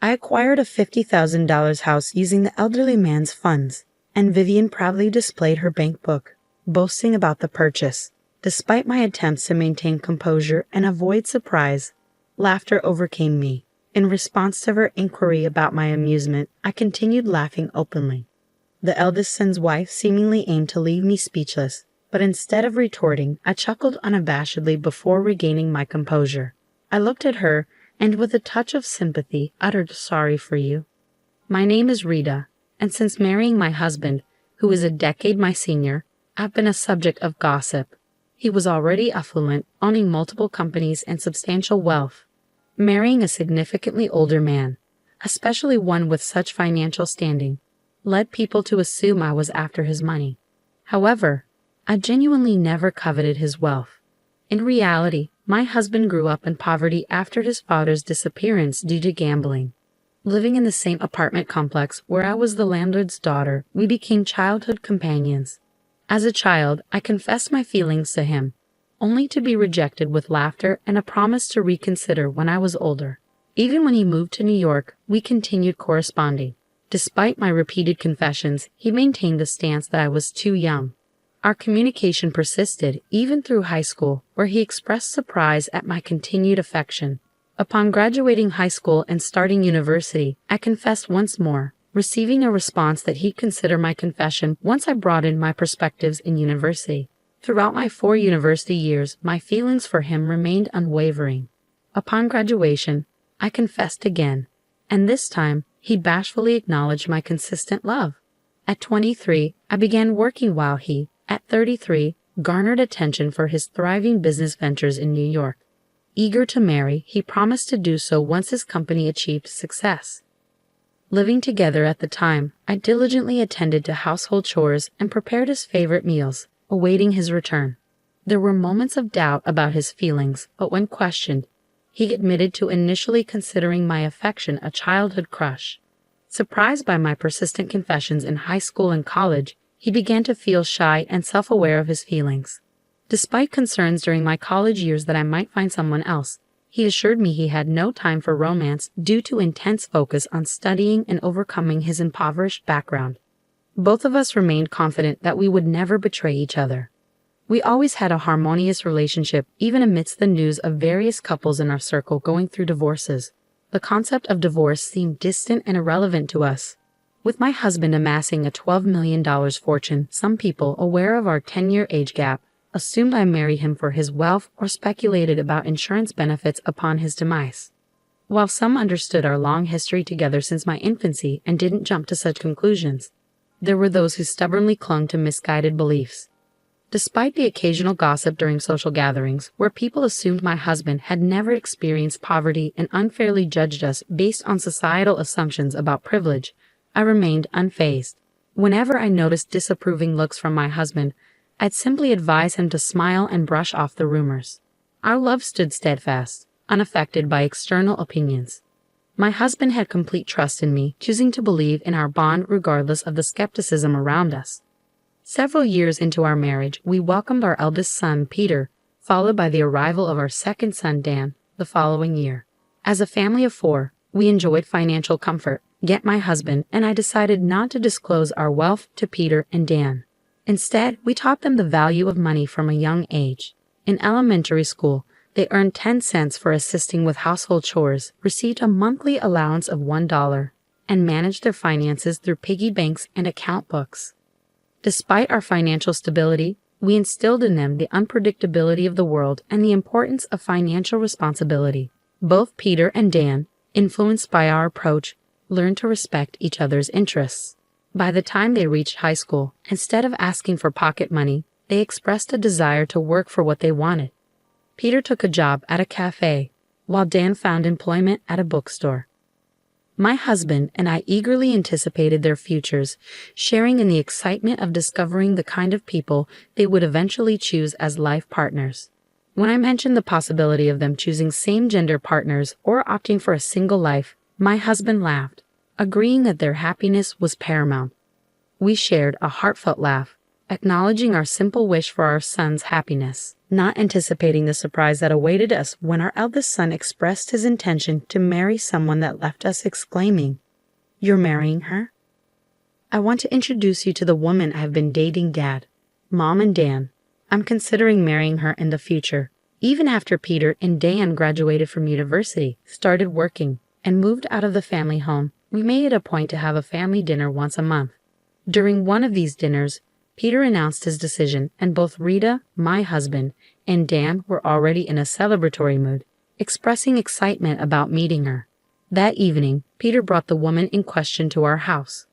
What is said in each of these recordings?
I acquired a $50,000 house using the elderly man's funds, and Vivian proudly displayed her bank book, boasting about the purchase. Despite my attempts to maintain composure and avoid surprise, laughter overcame me. In response to her inquiry about my amusement, I continued laughing openly. The eldest son's wife seemingly aimed to leave me speechless, but instead of retorting, I chuckled unabashedly before regaining my composure. I looked at her and with a touch of sympathy uttered, "Sorry for you. My name is Rita, and since marrying my husband, who is a decade my senior, I've been a subject of gossip. He was already affluent, owning multiple companies and substantial wealth. Marrying a significantly older man, especially one with such financial standing, led people to assume I was after his money. However, I genuinely never coveted his wealth. In reality, my husband grew up in poverty after his father's disappearance due to gambling. Living in the same apartment complex where I was the landlord's daughter, we became childhood companions. As a child, I confessed my feelings to him, only to be rejected with laughter and a promise to reconsider when I was older. Even when he moved to New York, we continued corresponding. Despite my repeated confessions, he maintained the stance that I was too young. Our communication persisted even through high school, where he expressed surprise at my continued affection. Upon graduating high school and starting university, I confessed once more, receiving a response that he'd consider my confession once I broadened my perspectives in university. Throughout my 4 university years, my feelings for him remained unwavering. Upon graduation, I confessed again, and this time, he bashfully acknowledged my consistent love. At 23, I began working while he, at 33, garnered attention for his thriving business ventures in New York. Eager to marry, he promised to do so once his company achieved success. Living together at the time, I diligently attended to household chores and prepared his favorite meals, awaiting his return. There were moments of doubt about his feelings, but when questioned, he admitted to initially considering my affection a childhood crush. Surprised by my persistent confessions in high school and college, he began to feel shy and self-aware of his feelings. Despite concerns during my college years that I might find someone else, he assured me he had no time for romance due to intense focus on studying and overcoming his impoverished background. Both of us remained confident that we would never betray each other. We always had a harmonious relationship, even amidst the news of various couples in our circle going through divorces. The concept of divorce seemed distant and irrelevant to us. With my husband amassing a $12 million fortune, some people, aware of our 10-year age gap, assumed I married him for his wealth or speculated about insurance benefits upon his demise. While some understood our long history together since my infancy and didn't jump to such conclusions, there were those who stubbornly clung to misguided beliefs. Despite the occasional gossip during social gatherings, where people assumed my husband had never experienced poverty and unfairly judged us based on societal assumptions about privilege, I remained unfazed. Whenever I noticed disapproving looks from my husband, I'd simply advise him to smile and brush off the rumors. Our love stood steadfast, unaffected by external opinions. My husband had complete trust in me, choosing to believe in our bond regardless of the skepticism around us. Several years into our marriage, we welcomed our eldest son, Peter, followed by the arrival of our second son, Dan, the following year. As a family of 4, we enjoyed financial comfort, yet my husband and I decided not to disclose our wealth to Peter and Dan. Instead, we taught them the value of money from a young age. In elementary school, they earned 10 cents for assisting with household chores, received a monthly allowance of $1, and managed their finances through piggy banks and account books. Despite our financial stability, we instilled in them the unpredictability of the world and the importance of financial responsibility. Both Peter and Dan, influenced by our approach, learned to respect each other's interests. By the time they reached high school, instead of asking for pocket money, they expressed a desire to work for what they wanted. Peter took a job at a cafe, while Dan found employment at a bookstore. My husband and I eagerly anticipated their futures, sharing in the excitement of discovering the kind of people they would eventually choose as life partners. When I mentioned the possibility of them choosing same-gender partners or opting for a single life, my husband laughed, agreeing that their happiness was paramount. We shared a heartfelt laugh, acknowledging our simple wish for our son's happiness, not anticipating the surprise that awaited us when our eldest son expressed his intention to marry someone that left us exclaiming, "You're marrying her?" "I want to introduce you to the woman I have been dating, Dad. Mom and Dan. I'm considering marrying her in the future." Even after Peter and Dan graduated from university, started working, and moved out of the family home, we made it a point to have a family dinner once a month. During one of these dinners, Peter announced his decision, and both Rita, my husband, and Dan were already in a celebratory mood, expressing excitement about meeting her. That evening, Peter brought the woman in question to our house.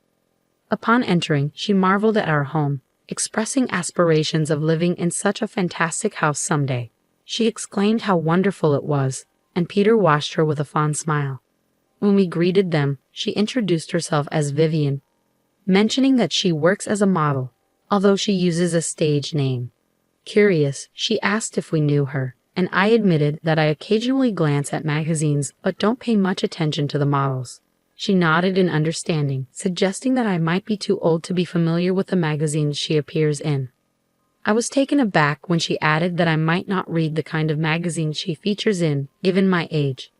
Upon entering, she marveled at our home, expressing aspirations of living in such a fantastic house someday. She exclaimed how wonderful it was, and Peter watched her with a fond smile. When we greeted them, she introduced herself as Vivian, mentioning that she works as a model, although she uses a stage name. Curious, she asked if we knew her, and I admitted that I occasionally glance at magazines but don't pay much attention to the models. She nodded in understanding, suggesting that I might be too old to be familiar with the magazines she appears in. I was taken aback when she added that I might not read the kind of magazines she features in, given my age.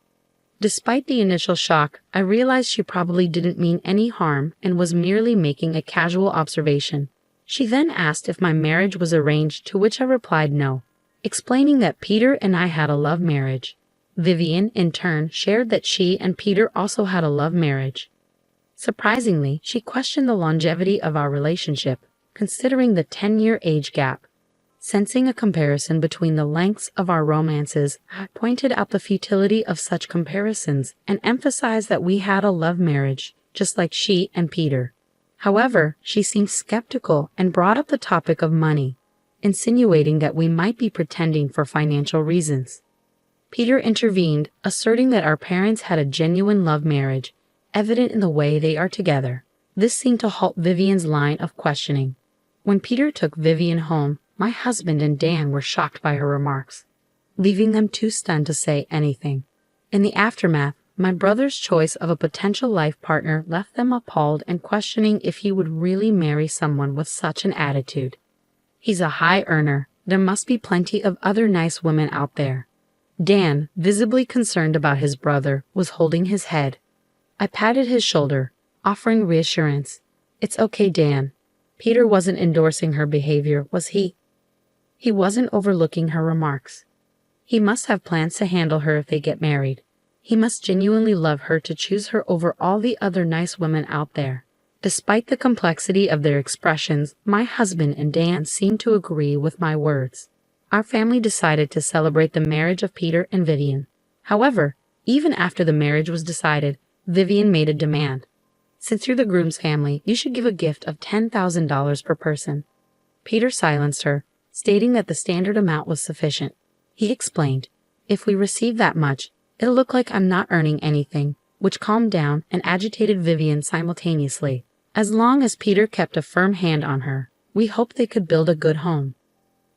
Despite the initial shock, I realized she probably didn't mean any harm and was merely making a casual observation. She then asked if my marriage was arranged, to which I replied no, explaining that Peter and I had a love marriage. Vivian, in turn, shared that she and Peter also had a love marriage. Surprisingly, she questioned the longevity of our relationship, considering the 10-year age gap. Sensing a comparison between the lengths of our romances, I pointed out the futility of such comparisons and emphasized that we had a love marriage, just like she and Peter. However, she seemed skeptical and brought up the topic of money, insinuating that we might be pretending for financial reasons. Peter intervened, asserting that our parents had a genuine love marriage, evident in the way they are together. This seemed to halt Vivian's line of questioning. When Peter took Vivian home, my husband and Dan were shocked by her remarks, leaving them too stunned to say anything. In the aftermath, my brother's choice of a potential life partner left them appalled and questioning if he would really marry someone with such an attitude. He's a high earner. There must be plenty of other nice women out there. Dan, visibly concerned about his brother, was holding his head. I patted his shoulder, offering reassurance. "It's okay, Dan." Peter wasn't endorsing her behavior, was he? He wasn't overlooking her remarks. He must have plans to handle her if they get married. He must genuinely love her to choose her over all the other nice women out there. Despite the complexity of their expressions, my husband and Dan seemed to agree with my words. Our family decided to celebrate the marriage of Peter and Vivian. However, even after the marriage was decided, Vivian made a demand. "Since you're the groom's family, you should give a gift of $10,000 per person." Peter silenced her, stating that the standard amount was sufficient. He explained, "If we receive that much, it'll look like I'm not earning anything," which calmed down and agitated Vivian simultaneously. As long as Peter kept a firm hand on her, we hoped they could build a good home.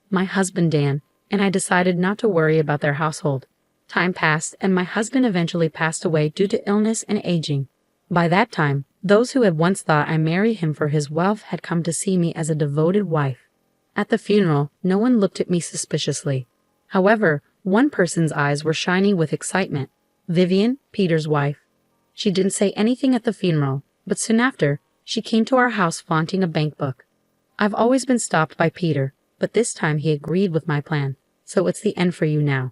My husband Dan and I decided not to worry about their household. Time passed, and my husband eventually passed away due to illness and aging. By that time, those who had once thought I married him for his wealth had come to see me as a devoted wife. At the funeral, no one looked at me suspiciously. However, one person's eyes were shining with excitement. Vivian, Peter's wife. She didn't say anything at the funeral, but soon after, she came to our house flaunting a bank book. I've always been stopped by Peter, but this time he agreed with my plan, so it's the end for you now.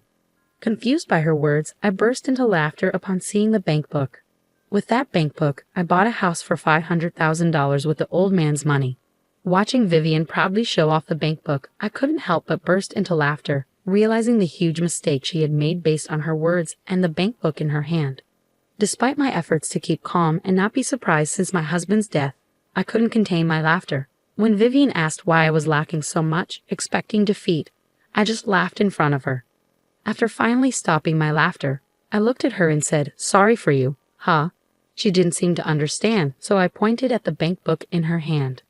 Confused by her words, I burst into laughter upon seeing the bank book. With that bank book, I bought a house for $500,000 with the old man's money. Watching Vivian proudly show off the bank book, I couldn't help but burst into laughter, realizing the huge mistake she had made based on her words and the bank book in her hand. Despite my efforts to keep calm and not be surprised since my husband's death, I couldn't contain my laughter. When Vivian asked why I was lacking so much, expecting defeat, I just laughed in front of her. After finally stopping my laughter, I looked at her and said, "Sorry for you, huh?" She didn't seem to understand, so I pointed at the bank book in her hand.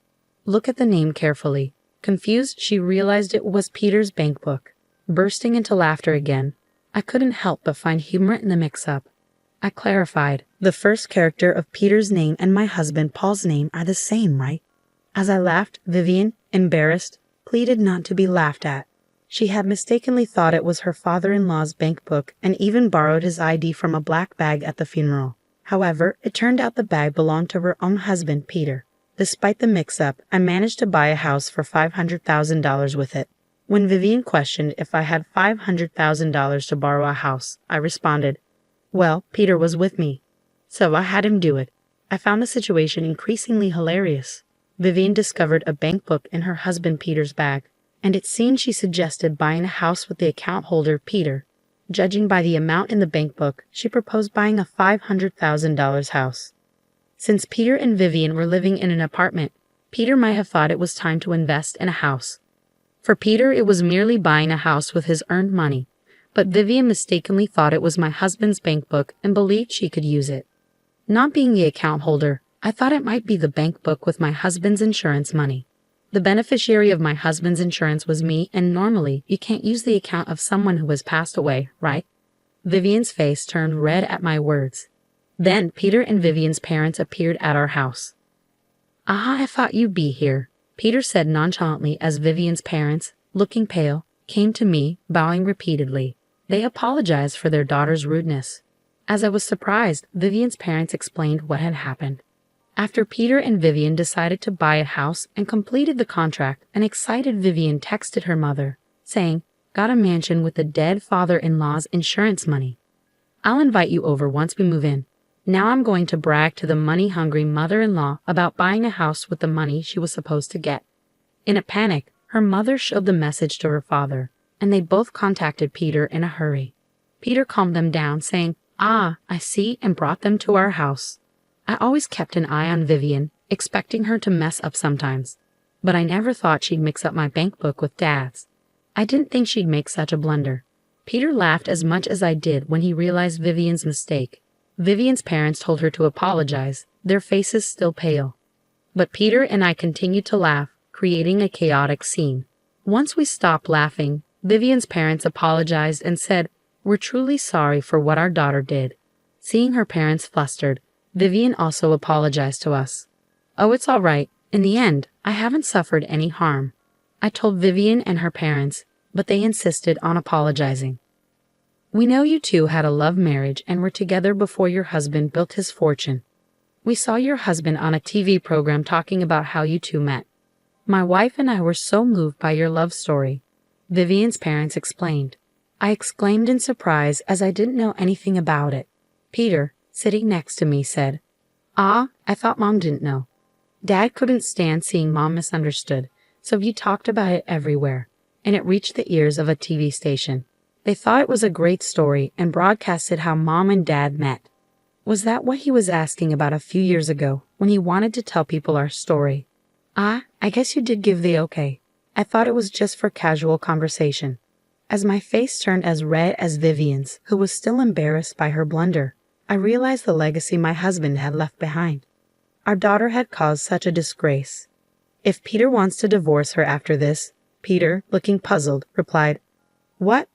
"Look at the name carefully." Confused, she realized it was Peter's bank book. Bursting into laughter again, I couldn't help but find humor in the mix-up. I clarified, "The first character of Peter's name and my husband Paul's name are the same, right?" As I laughed, Vivian, embarrassed, pleaded not to be laughed at. She had mistakenly thought it was her father-in-law's bank book and even borrowed his ID from a black bag at the funeral. However, it turned out the bag belonged to her own husband, Peter. Despite the mix-up, I managed to buy a house for $500,000 with it. When Vivian questioned if I had $500,000 to borrow a house, I responded, "Well, Peter was with me, so I had him do it." I found the situation increasingly hilarious. Vivian discovered a bank book in her husband Peter's bag, and it seemed she suggested buying a house with the account holder, Peter. Judging by the amount in the bank book, she proposed buying a $500,000 house. Since Peter and Vivian were living in an apartment, Peter might have thought it was time to invest in a house. For Peter, it was merely buying a house with his earned money, but Vivian mistakenly thought it was my husband's bank book and believed she could use it. Not being the account holder, I thought it might be the bank book with my husband's insurance money. The beneficiary of my husband's insurance was me, and normally you can't use the account of someone who has passed away, right? Vivian's face turned red at my words. Then Peter and Vivian's parents appeared at our house. "Ah, I thought you'd be here," Peter said nonchalantly as Vivian's parents, looking pale, came to me, bowing repeatedly. They apologized for their daughter's rudeness. As I was surprised, Vivian's parents explained what had happened. After Peter and Vivian decided to buy a house and completed the contract, an excited Vivian texted her mother, saying, "Got a mansion with the dead father-in-law's insurance money. I'll invite you over once we move in." Now I'm going to brag to the money-hungry mother-in-law about buying a house with the money she was supposed to get. In a panic, her mother showed the message to her father, and they both contacted Peter in a hurry. Peter calmed them down, saying, "Ah, I see," and brought them to our house. I always kept an eye on Vivian, expecting her to mess up sometimes, but I never thought she'd mix up my bank book with Dad's. I didn't think she'd make such a blunder. Peter laughed as much as I did when he realized Vivian's mistake. Vivian's parents told her to apologize, their faces still pale. But Peter and I continued to laugh, creating a chaotic scene. Once we stopped laughing, Vivian's parents apologized and said, "We're truly sorry for what our daughter did." Seeing her parents flustered, Vivian also apologized to us. "Oh, it's all right. In the end, I haven't suffered any harm," I told Vivian and her parents, but they insisted on apologizing. "We know you two had a love marriage and were together before your husband built his fortune. We saw your husband on a TV program talking about how you two met. My wife and I were so moved by your love story," Vivian's parents explained. I exclaimed in surprise as I didn't know anything about it. Peter, sitting next to me, said, "Ah, I thought Mom didn't know." Dad couldn't stand seeing Mom misunderstood, so he talked about it everywhere, and it reached the ears of a TV station. They thought it was a great story and broadcasted how Mom and Dad met. Was that what he was asking about a few years ago when he wanted to tell people our story? "Ah, I guess you did give the okay. I thought it was just for casual conversation." As my face turned as red as Vivian's, who was still embarrassed by her blunder, I realized the legacy my husband had left behind. Our daughter had caused such a disgrace. "If Peter wants to divorce her after this," Peter, looking puzzled, replied, "What?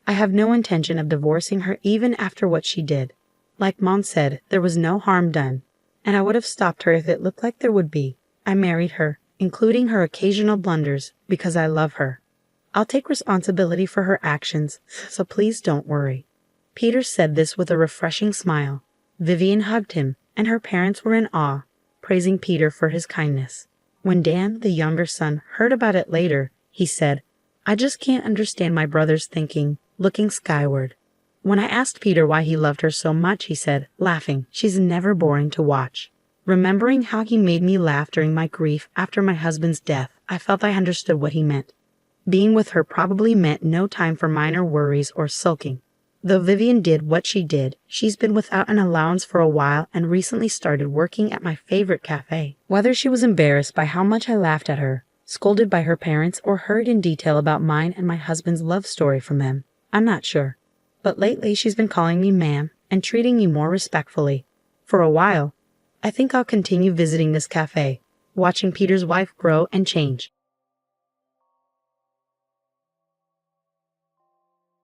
I have no intention of divorcing her even after what she did. Like Mom said, there was no harm done, and I would have stopped her if it looked like there would be. I married her, including her occasional blunders, because I love her. I'll take responsibility for her actions, so please don't worry." Peter said this with a refreshing smile. Vivian hugged him, and her parents were in awe, praising Peter for his kindness. When Dan, the younger son, heard about it later, he said, "I just can't understand my brother's thinking," looking skyward. When I asked Peter why he loved her so much, he said, laughing, "She's never boring to watch." Remembering how he made me laugh during my grief after my husband's death, I felt I understood what he meant. Being with her probably meant no time for minor worries or sulking. Though Vivian did what she did, she's been without an allowance for a while and recently started working at my favorite cafe. Whether she was embarrassed by how much I laughed at her, scolded by her parents, or heard in detail about mine and my husband's love story from them, I'm not sure. But lately she's been calling me ma'am and treating me more respectfully. For a while, I think I'll continue visiting this cafe, watching Peter's wife grow and change.